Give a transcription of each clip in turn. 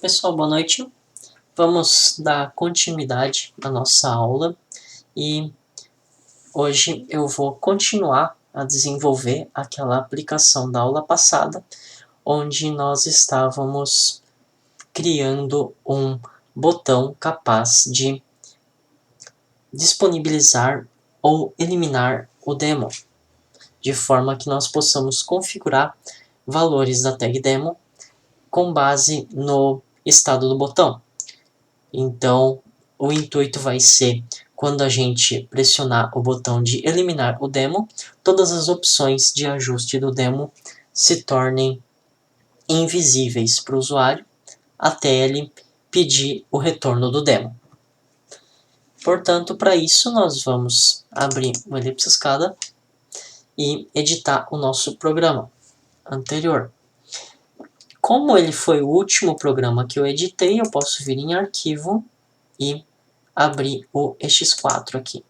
Pessoal, boa noite. Vamos dar continuidade à nossa aula e hoje eu vou continuar a desenvolver aquela aplicação da aula passada, onde nós estávamos criando um botão capaz de disponibilizar ou eliminar o demo, de forma que nós possamos configurar valores da tag demo com base no estado do botão. Então, o intuito vai ser, quando a gente pressionar o botão de eliminar o demo, todas as opções de ajuste do demo se tornem invisíveis para o usuário até ele pedir o retorno do demo. Portanto, para isso, nós vamos abrir o Ellipse Escada e editar o nosso programa anterior. Como ele foi o último programa que eu editei, eu posso vir em Arquivo e abrir o X4 aqui.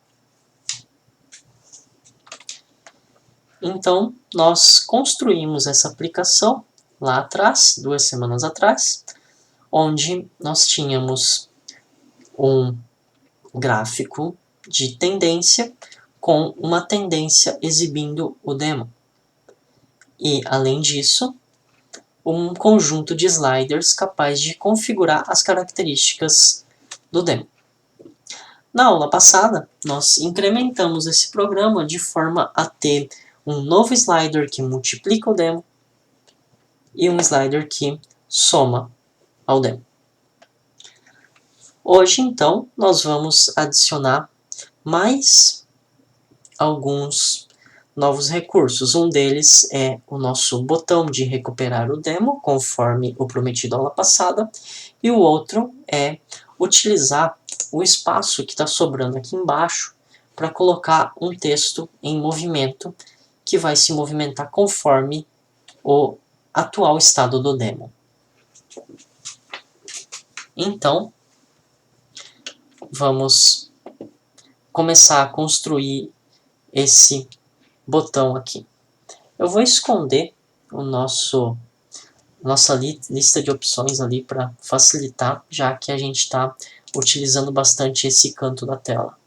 Então, nós construímos essa aplicação lá atrás, 2 semanas atrás, onde nós tínhamos um gráfico de tendência com uma tendência exibindo o demo. E, além disso, um conjunto de sliders capaz de configurar as características do demo. Na aula passada, nós incrementamos esse programa de forma a ter um novo slider que multiplica o demo e um slider que soma ao demo. Hoje, então, nós vamos adicionar mais alguns novos recursos. Um deles é o nosso botão de recuperar o demo, conforme o prometido na aula passada, e o outro é utilizar o espaço que está sobrando aqui embaixo para colocar um texto em movimento que vai se movimentar conforme o atual estado do demo. Então, vamos começar a construir esse botão aqui. Eu vou esconder o nossa lista de opções ali para facilitar, já que a gente está utilizando bastante esse canto da tela.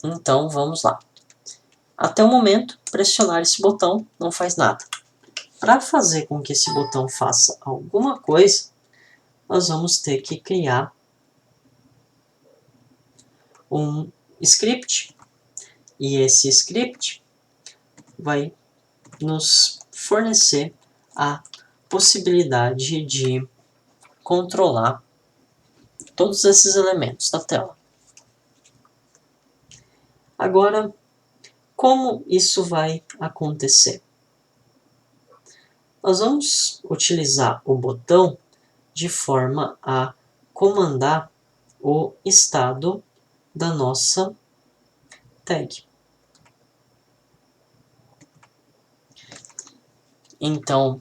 Então, vamos lá. Até o momento, pressionar esse botão não faz nada. Para fazer com que esse botão faça alguma coisa, nós vamos ter que criar um script. E esse script vai nos fornecer a possibilidade de controlar todos esses elementos da tela. Agora, como isso vai acontecer? Nós vamos utilizar o botão de forma a comandar o estado da nossa tag. Então,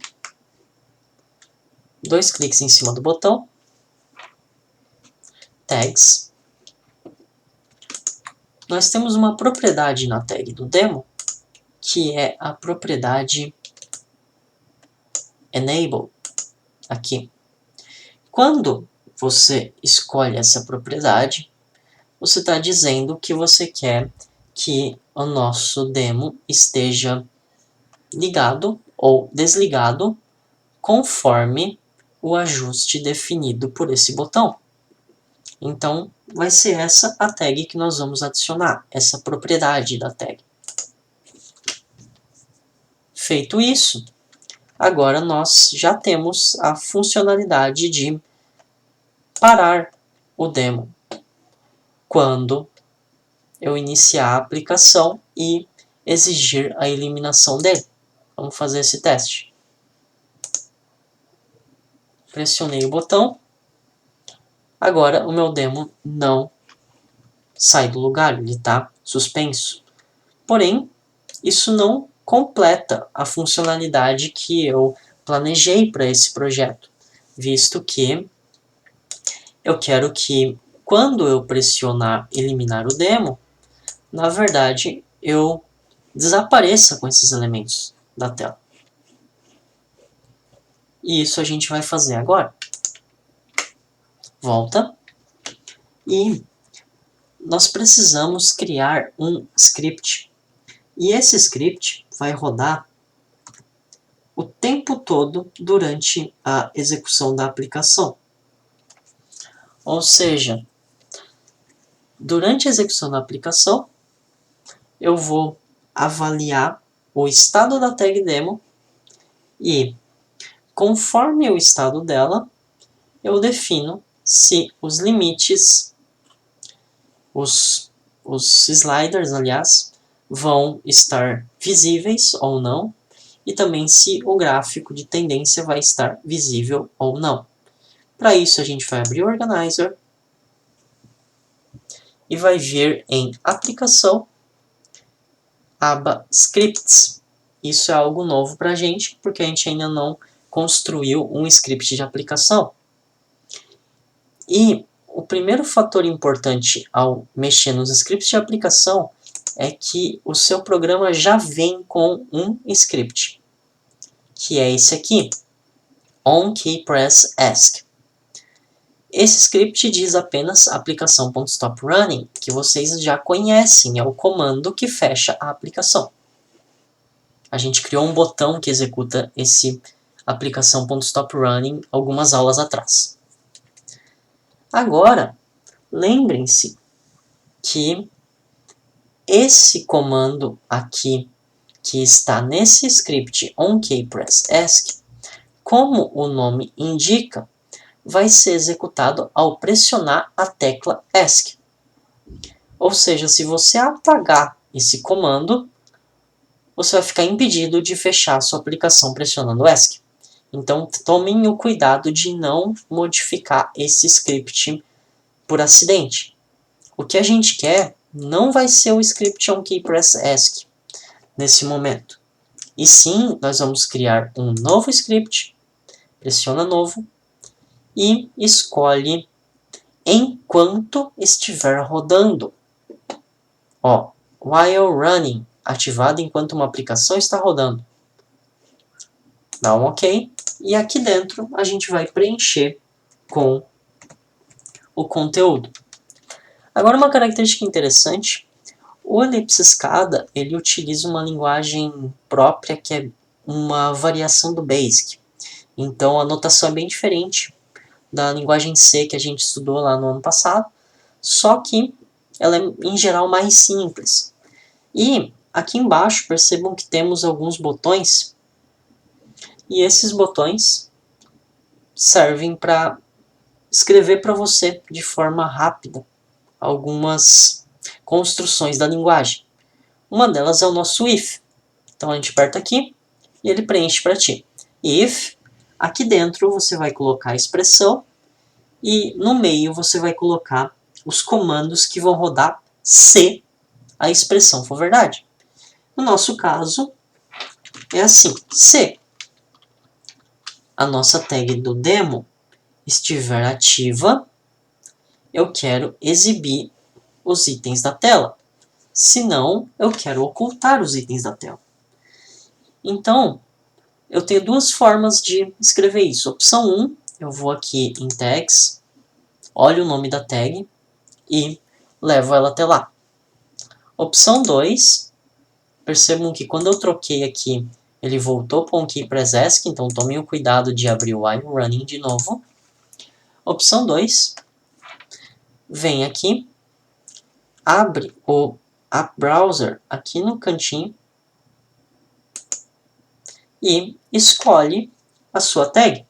2 cliques em cima do botão, tags. Nós temos uma propriedade na tag do demo, que é a propriedade enable, aqui. Quando você escolhe essa propriedade, você está dizendo que você quer que o nosso demo esteja ligado ou desligado conforme o ajuste definido por esse botão. Então, vai ser essa a tag que nós vamos adicionar, essa propriedade da tag. Feito isso, agora nós já temos a funcionalidade de parar o demo quando eu iniciar a aplicação e exigir a eliminação dele. Vamos fazer esse teste. Pressionei o botão. Agora o meu demo não sai do lugar, ele está suspenso. Porém, isso não completa a funcionalidade que eu planejei para esse projeto, visto que eu quero que, quando eu pressionar eliminar o demo, na verdade eu desapareça com esses elementos da tela. E isso a gente vai fazer agora. Volta. E nós precisamos criar um script. E esse script vai rodar o tempo todo durante a execução da aplicação. Ou seja, durante a execução da aplicação, eu vou avaliar o estado da tag demo e, conforme o estado dela, eu defino se os limites, os sliders, aliás, vão estar visíveis ou não, e também se o gráfico de tendência vai estar visível ou não. Para isso, a gente vai abrir o Organizer e vai vir em Aplicação, aba Scripts. Isso é algo novo para a gente, porque a gente ainda não construiu um script de aplicação. E o primeiro fator importante ao mexer nos scripts de aplicação é que o seu programa já vem com um script, que é esse aqui, onKeyPressAsk. Esse script diz apenas aplicação.stopRunning, que vocês já conhecem, é o comando que fecha a aplicação. A gente criou um botão que executa esse aplicação.stopRunning algumas aulas atrás. Agora, lembrem-se que esse comando aqui, que está nesse script onKeyPressAsk, como o nome indica, vai ser executado ao pressionar a tecla ESC. Ou seja, se você apagar esse comando, você vai ficar impedido de fechar a sua aplicação pressionando ESC. Então, tomem o cuidado de não modificar esse script por acidente. O que a gente quer não vai ser o script onKeyPressAsk nesse momento. E sim, nós vamos criar um novo script, pressiona novo, e escolhe enquanto estiver rodando. Ó, while running, ativado enquanto uma aplicação está rodando. Dá um OK. E aqui dentro a gente vai preencher com o conteúdo. Agora uma característica interessante, o Ellipse SCADA ele utiliza uma linguagem própria que é uma variação do BASIC. Então a notação é bem diferente da linguagem C que a gente estudou lá no ano passado, só que ela é em geral mais simples. E aqui embaixo percebam que temos alguns botões, e esses botões servem para escrever para você de forma rápida algumas construções da linguagem. Uma delas é o nosso if. Então a gente aperta aqui e ele preenche para ti. If, aqui dentro você vai colocar a expressão e no meio você vai colocar os comandos que vão rodar se a expressão for verdade. No nosso caso, é assim, se a nossa tag do demo estiver ativa, eu quero exibir os itens da tela. Se não, eu quero ocultar os itens da tela. Então, eu tenho duas formas de escrever isso. Opção 1, eu vou aqui em tags, olho o nome da tag e levo ela até lá. Opção 2, percebam que quando eu troquei aqui, ele voltou para o onKeyPressAsk, então tomem o cuidado de abrir o while running de novo. Opção 2, vem aqui, abre o App Browser aqui no cantinho e escolhe a sua tag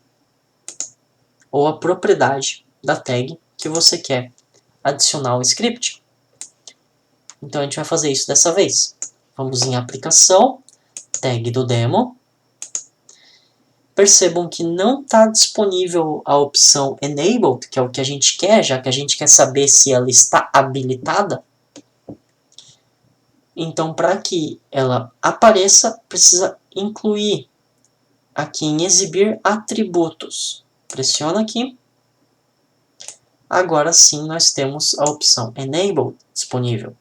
ou a propriedade da tag que você quer adicionar ao script. Então a gente vai fazer isso dessa vez. Vamos em aplicação, tag do demo. Percebam que não está disponível a opção Enabled, que é o que a gente quer, já que a gente quer saber se ela está habilitada. Então, para que ela apareça, precisa incluir aqui em exibir atributos. Pressiona aqui. Agora sim nós temos a opção Enable disponível.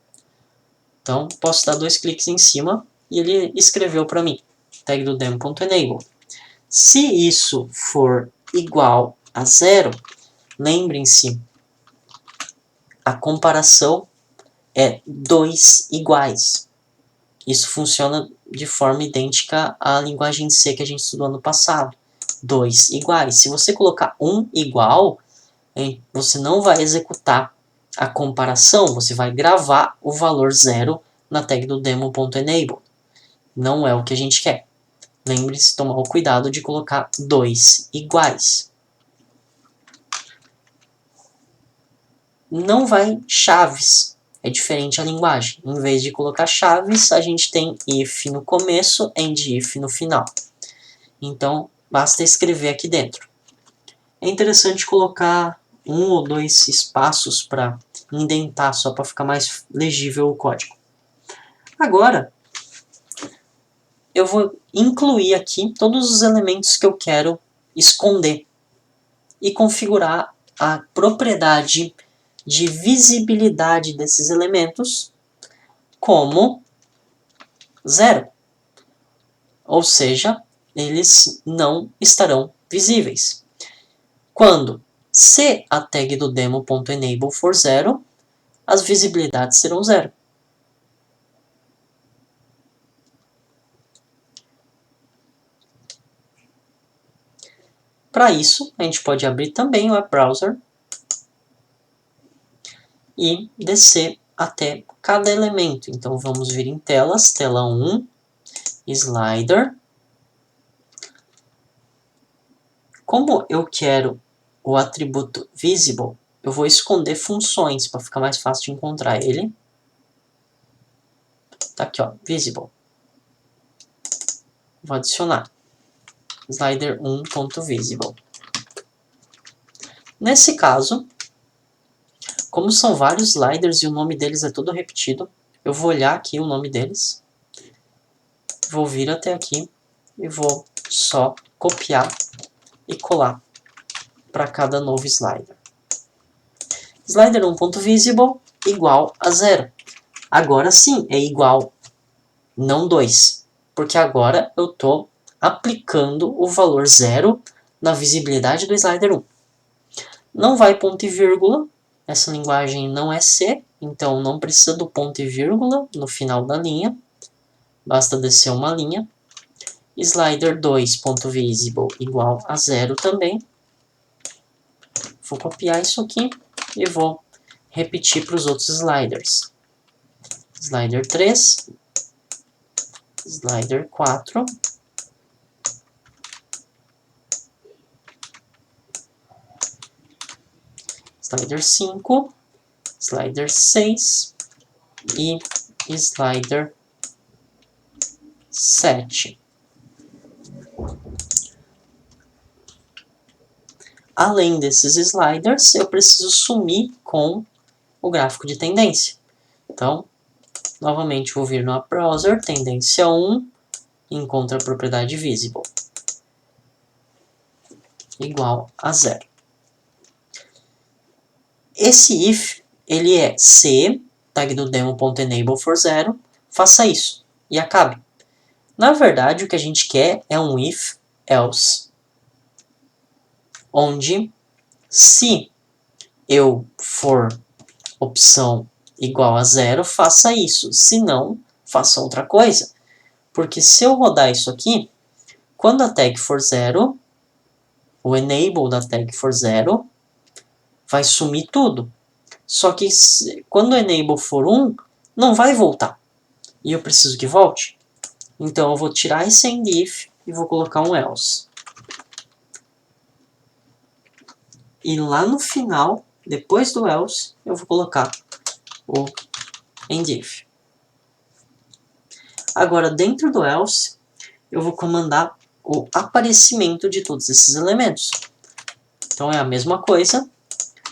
Então, posso dar 2 cliques em cima e ele escreveu para mim, tag do demo.enable. Se isso for igual a 0, lembrem-se, a comparação é 2 iguais. Isso funciona de forma idêntica à linguagem C que a gente estudou no passado. 2 iguais. Se você colocar 1 igual, você não vai executar a comparação, você vai gravar o valor 0 na tag do demo.enable. Não é o que a gente quer. Lembre-se de tomar o cuidado de colocar 2 iguais. Não vai chaves. É diferente a linguagem. Em vez de colocar chaves, a gente tem if no começo, and if no final. Então, basta escrever aqui dentro. É interessante colocar 1 ou 2 espaços para indentar, só para ficar mais legível o código. Agora, eu vou incluir aqui todos os elementos que eu quero esconder e configurar a propriedade de visibilidade desses elementos como 0. Ou seja, eles não estarão visíveis. Quando se a tag do demo.enable for 0, as visibilidades serão 0. Para isso, a gente pode abrir também o web browser e descer até cada elemento. Então vamos vir em telas, tela 1, slider. Como eu quero o atributo visible, eu vou esconder funções para ficar mais fácil de encontrar ele. Tá aqui, ó, visible. Vou adicionar slider 1.visible. Nesse caso, como são vários sliders e o nome deles é todo repetido, eu vou olhar aqui o nome deles, vou vir até aqui e vou só copiar e colar para cada novo slider. Slider 1.visible igual a 0. Agora sim é igual, não 2, porque agora eu estou aplicando o valor 0 na visibilidade do slider 1. Não vai ponto e vírgula, essa linguagem não é C, então não precisa do ponto e vírgula no final da linha, basta descer uma linha. Slider 2.visible igual a 0 também. Vou copiar isso aqui e vou repetir para os outros sliders. Slider 3, Slider 4, Slider 5, Slider 6 e Slider 7. Além desses sliders, eu preciso sumir com o gráfico de tendência. Então, novamente vou vir no browser, tendência 1, encontra a propriedade visible igual a 0. Esse if, ele é se tag do demo.enable for 0, faça isso e acabe. Na verdade, o que a gente quer é um if else, onde se eu for opção igual a 0, faça isso. Se não, faça outra coisa. Porque se eu rodar isso aqui, quando a tag for 0, o enable da tag for 0, vai sumir tudo. Só que quando o enable for 1, não vai voltar. E eu preciso que volte. Então eu vou tirar esse end if e vou colocar um else. E lá no final, depois do else, eu vou colocar o end if. Agora, dentro do else, eu vou comandar o aparecimento de todos esses elementos. Então é a mesma coisa,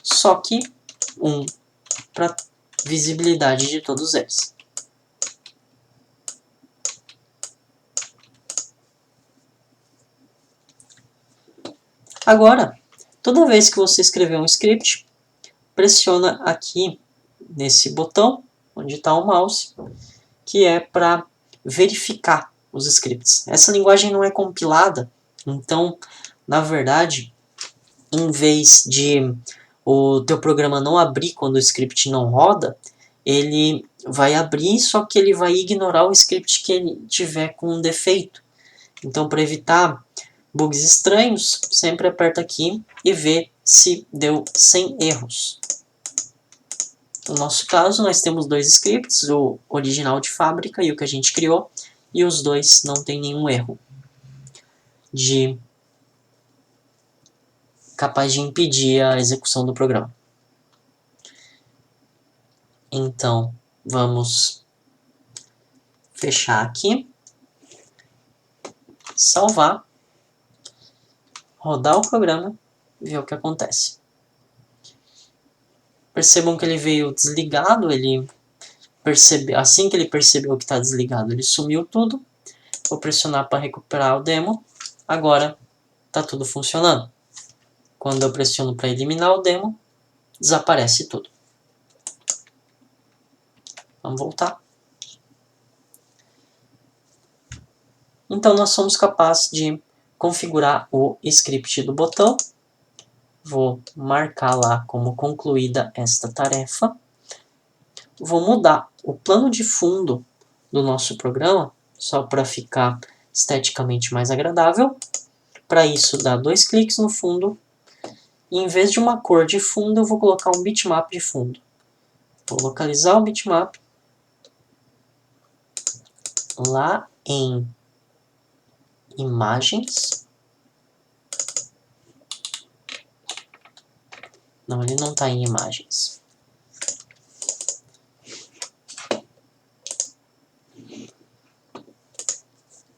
só que 1 para visibilidade de todos eles. Agora, toda vez que você escrever um script, pressiona aqui nesse botão, onde está o mouse, que é para verificar os scripts. Essa linguagem não é compilada Então, na verdade, em vez de o teu programa não abrir quando o script não roda, ele vai abrir, só que ele vai ignorar o script que ele tiver com um defeito. Então, para evitar bugs estranhos, sempre aperta aqui e vê se deu sem erros. No nosso caso, nós temos dois scripts, o original de fábrica e o que a gente criou, e os dois não tem nenhum erro capaz de impedir a execução do programa. Então, vamos fechar aqui, salvar, rodar o programa e ver o que acontece. Percebam que ele veio desligado, assim que ele percebeu que está desligado, ele sumiu tudo. Vou pressionar para recuperar o demo. Agora está tudo funcionando. Quando eu pressiono para eliminar o demo, desaparece tudo. Vamos voltar. Então nós somos capazes de configurar o script do botão. Vou marcar lá como concluída esta tarefa. Vou mudar o plano de fundo do nosso programa, só para ficar esteticamente mais agradável. Para isso, dá 2 cliques no fundo. E em vez de uma cor de fundo, eu vou colocar um bitmap de fundo. Vou localizar o bitmap lá em Imagens. Não, ele não está em Imagens.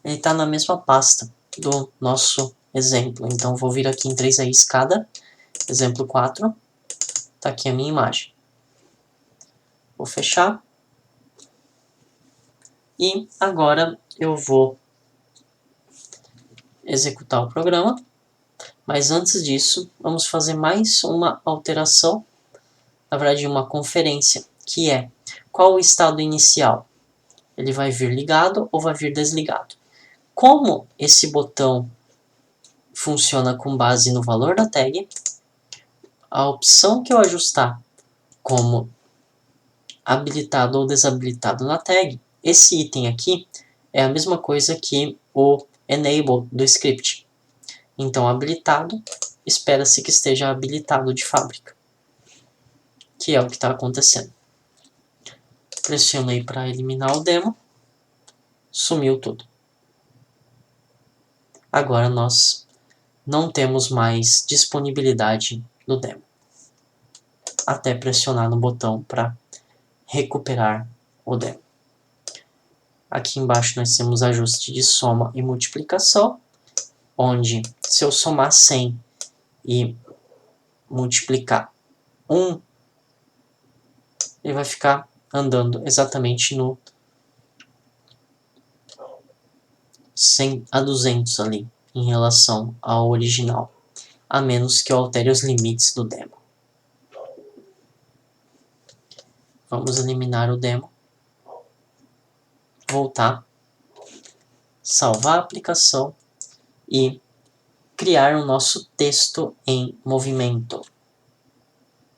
Ele está na mesma pasta do nosso exemplo. Então, vou vir aqui em 3A escada, exemplo 4. Está aqui a minha imagem. Vou fechar. E agora eu vou executar o programa. Mas antes disso, vamos fazer mais uma alteração, na verdade uma conferência, que é qual o estado inicial? Ele vai vir ligado ou vai vir desligado? Como esse botão funciona com base no valor da tag, a opção que eu ajustar como habilitado ou desabilitado na tag, esse item aqui é a mesma coisa que o enable do script. Então, habilitado, espera-se que esteja habilitado de fábrica, que é o que está acontecendo. Pressionei para eliminar o demo, sumiu tudo. Agora nós não temos mais disponibilidade do demo, até pressionar no botão para recuperar o demo. Aqui embaixo nós temos ajuste de soma e multiplicação, onde se eu somar 100 e multiplicar 1, ele vai ficar andando exatamente no 100 a 200 ali, em relação ao original, a menos que eu altere os limites do demo. Vamos eliminar o demo, voltar, salvar a aplicação e criar o nosso texto em movimento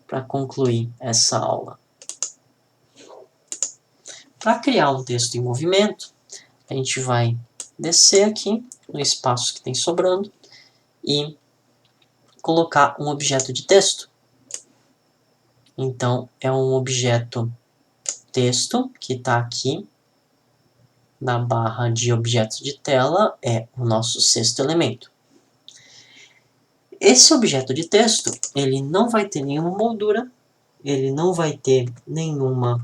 para concluir essa aula. Para criar um texto em movimento, a gente vai descer aqui no espaço que tem sobrando e colocar um objeto de texto. Então, é um objeto texto que está aqui na barra de objetos de tela, é o nosso sexto elemento. Esse objeto de texto, ele não vai ter nenhuma moldura, ele não vai ter nenhuma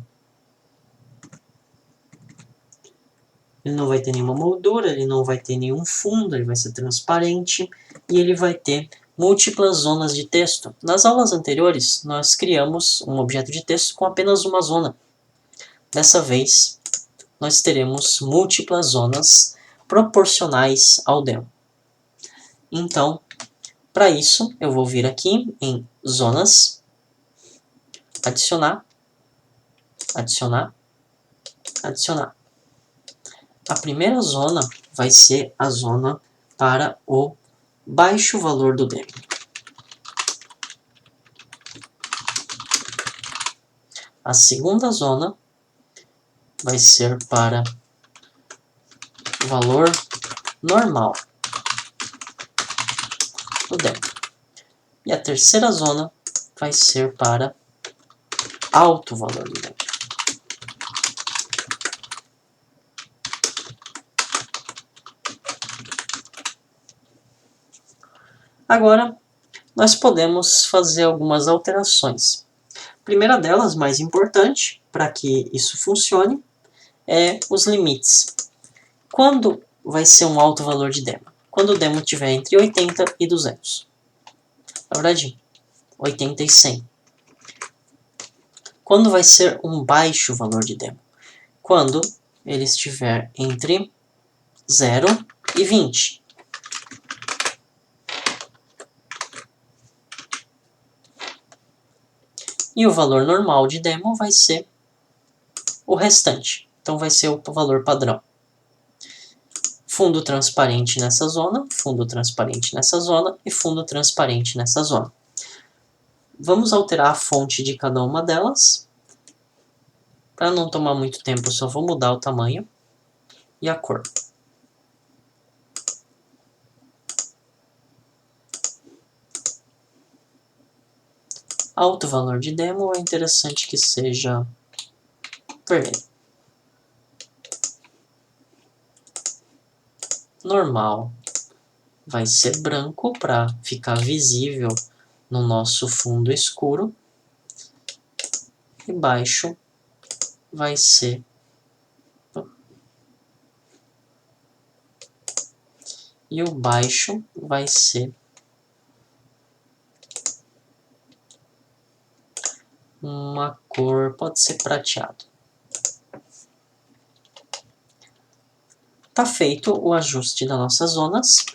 moldura, ele não vai ter nenhum fundo, ele vai ser transparente e ele vai ter múltiplas zonas de texto. Nas aulas anteriores, nós criamos um objeto de texto com apenas uma zona. Dessa vez, nós teremos múltiplas zonas proporcionais ao demo. Então, para isso, eu vou vir aqui em Zonas, Adicionar, Adicionar, Adicionar. A primeira zona vai ser a zona para o baixo valor do demo. A segunda zona vai ser para valor normal do demo. E a terceira zona vai ser para alto valor do demo. Agora, nós podemos fazer algumas alterações. A primeira delas, mais importante, para que isso funcione, é os limites. Quando vai ser um alto valor de demo? Quando o demo estiver entre 80 e 200. Na verdade, 80 e 100. Quando vai ser um baixo valor de demo? Quando ele estiver entre 0 e 20. E o valor normal de demo vai ser o restante. Então vai ser o valor padrão. Fundo transparente nessa zona, fundo transparente nessa zona e fundo transparente nessa zona. Vamos alterar a fonte de cada uma delas. Para não tomar muito tempo, eu só vou mudar o tamanho e a cor. Alto valor de demo é interessante que seja vermelho. Normal vai ser branco para ficar visível no nosso fundo escuro. E baixo vai ser uma cor, pode ser prateado. Tá feito o ajuste das nossas zonas.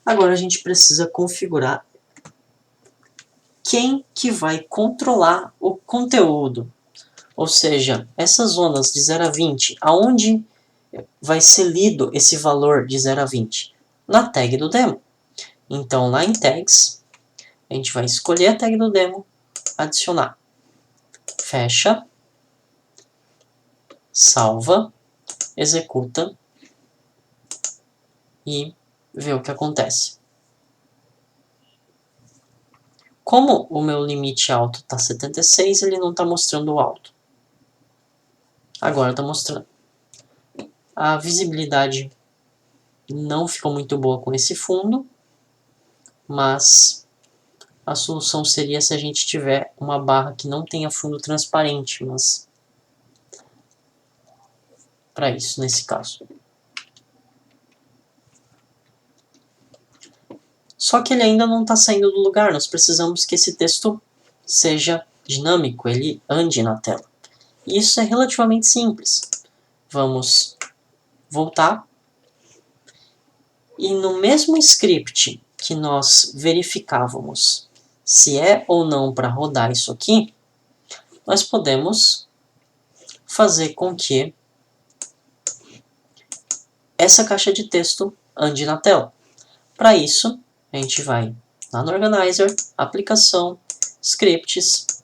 Agora a gente precisa configurar quem que vai controlar o conteúdo. Ou seja, essas zonas de 0 a 20, aonde vai ser lido esse valor de 0 a 20? Na tag do demo. Então, lá em tags, a gente vai escolher a tag do demo, adicionar. Fecha, salva, executa e vê o que acontece. Como o meu limite alto está 76, ele não está mostrando o alto. Agora está mostrando. A visibilidade não ficou muito boa com esse fundo, mas a solução seria se a gente tiver uma barra que não tenha fundo transparente, mas para isso, nesse caso. Só que ele ainda não está saindo do lugar, nós precisamos que esse texto seja dinâmico, ele ande na tela. E isso é relativamente simples. Vamos voltar. E no mesmo script que nós verificávamos se é ou não para rodar isso aqui, nós podemos fazer com que essa caixa de texto ande na tela. Para isso, a gente vai lá no Organizer, Aplicação, Scripts,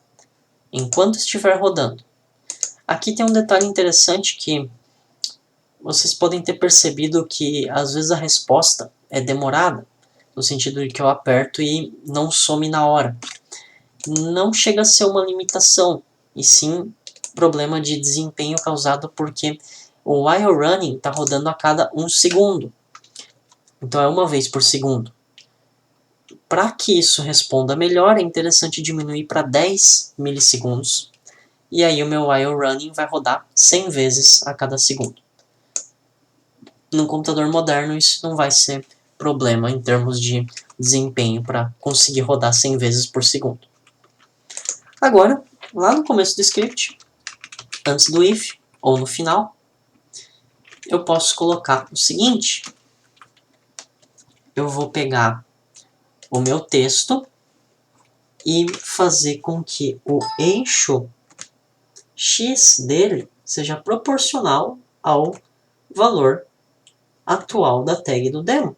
enquanto estiver rodando. Aqui tem um detalhe interessante que vocês podem ter percebido que às vezes a resposta é demorada, no sentido de que eu aperto e não some na hora. Não chega a ser uma limitação, e sim problema de desempenho causado porque o while running está rodando a cada 1 segundo. Então é uma vez por segundo. Para que isso responda melhor, é interessante diminuir para 10 milissegundos. E aí o meu while running vai rodar 100 vezes a cada segundo. Num computador moderno isso não vai ser problema em termos de desempenho para conseguir rodar 100 vezes por segundo. Agora, lá no começo do script, antes do if, ou no final, eu posso colocar o seguinte. Eu vou pegar o meu texto e fazer com que o eixo x dele seja proporcional ao valor atual da tag do demo.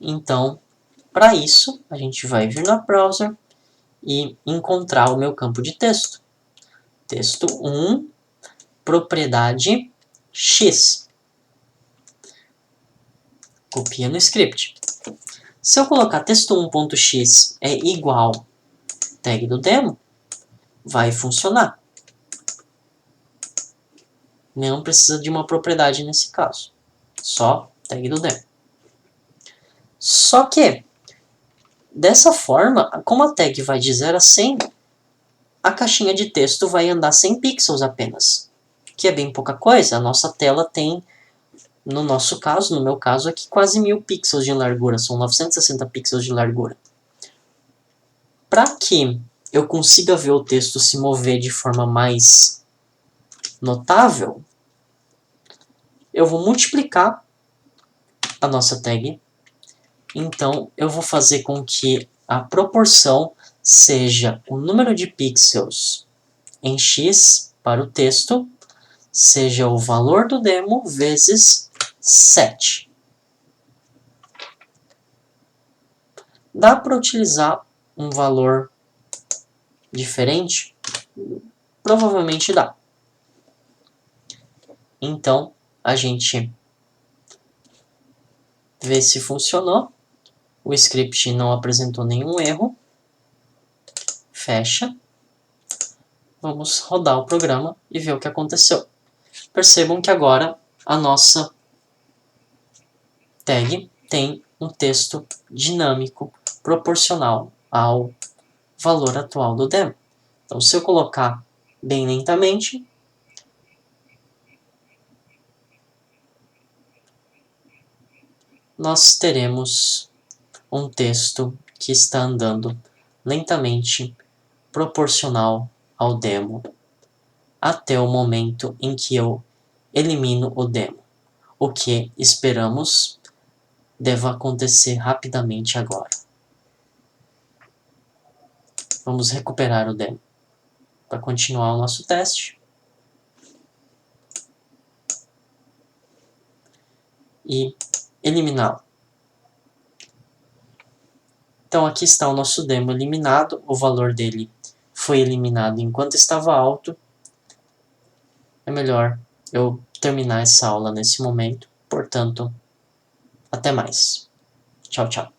Então, para isso, a gente vai vir no browser e encontrar o meu campo de texto. Texto 1, propriedade X. Copia no script. Se eu colocar texto1.x é igual tag do demo, vai funcionar. Não precisa de uma propriedade nesse caso. Só tag do demo. Só que, dessa forma, como a tag vai de 0 a 100, a caixinha de texto vai andar 100 pixels apenas. Que é bem pouca coisa. A nossa tela tem, no nosso caso, no meu caso aqui, quase 1000 pixels de largura. São 960 pixels de largura. Para que eu consiga ver o texto se mover de forma mais notável, eu vou multiplicar a nossa tag. Então, eu vou fazer com que a proporção seja o número de pixels em x para o texto, seja o valor do demo vezes 7. Dá para utilizar um valor diferente? Provavelmente dá. Então, a gente vê se funcionou. O script não apresentou nenhum erro. Fecha. Vamos rodar o programa e ver o que aconteceu. Percebam que agora a nossa tag tem um texto dinâmico proporcional ao valor atual do demo. Então, se eu colocar bem lentamente, nós teremos um texto que está andando lentamente proporcional ao demo até o momento em que eu elimino o demo, o que esperamos deva acontecer rapidamente agora. Vamos recuperar o demo para continuar o nosso teste. E eliminá-lo. Então aqui está o nosso demo eliminado, o valor dele foi eliminado enquanto estava alto. É melhor eu terminar essa aula nesse momento, portanto, até mais. Tchau, tchau.